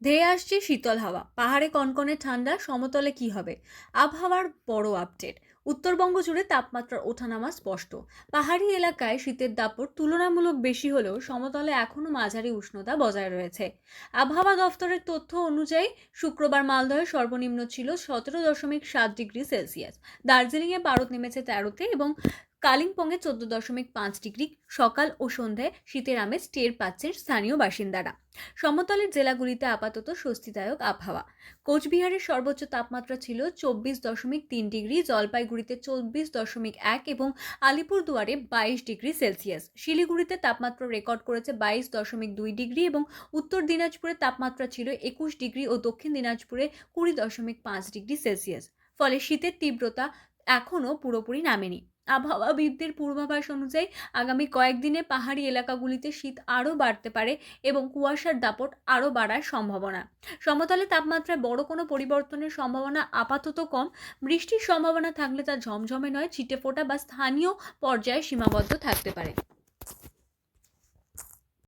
ধেয়ে আসছে শীতল হাওয়া, পাহাড়ে কনকনে ঠান্ডা, সমতলে কি হবে? আবহাওয়ার বড় আপডেট। উত্তরবঙ্গ জুড়ে তাপমাত্রার ওঠানামা স্পষ্ট। পাহাড়ি এলাকায় শীতের দাপট তুলনামূলক বেশি হলেও সমতলে এখনও মাঝারি উষ্ণতা বজায় রয়েছে। আবহাওয়া দফতরের তথ্য অনুযায়ী শুক্রবার মালদহে সর্বনিম্ন ছিল 17.7 ডিগ্রি সেলসিয়াস। দার্জিলিংয়ে পারদ নেমেছে 13-তে এবং কালিম্পংয়ে 14.5 ডিগ্রি। সকাল ও সন্ধ্যায় শীতের আমেজ টের পাচ্ছেন স্থানীয় বাসিন্দারা। সমতলের জেলাগুলিতে আপাতত স্বস্তিদায়ক আবহাওয়া। কোচবিহারের সর্বোচ্চ তাপমাত্রা ছিল 24.3 ডিগ্রি, জলপাইগুড়িতে 24.1 এবং আলিপুরদুয়ারে 22 ডিগ্রি সেলসিয়াস। শিলিগুড়িতে তাপমাত্রা রেকর্ড করেছে 22.2 ডিগ্রি এবং উত্তর দিনাজপুরে তাপমাত্রা ছিল 21 ডিগ্রি ও দক্ষিণ দিনাজপুরে 20.5 ডিগ্রি সেলসিয়াস। ফলে শীতের তীব্রতা এখনও পুরোপুরি নামেনি। আবহাওয়াবিদদের পূর্বাভাস অনুযায়ী আগামী কয়েকদিনে পাহাড়ি এলাকাগুলিতে শীত আরও বাড়তে পারে এবং কুয়াশার দাপট আরও বাড়ার সম্ভাবনা। সমতলে তাপমাত্রায় বড় কোনো পরিবর্তনের সম্ভাবনা আপাতত কম। বৃষ্টির সম্ভাবনা থাকলে তা ঝমঝমে নয়, ছিটেফোঁটা বা স্থানীয় পর্যায়ে সীমাবদ্ধ থাকতে পারে।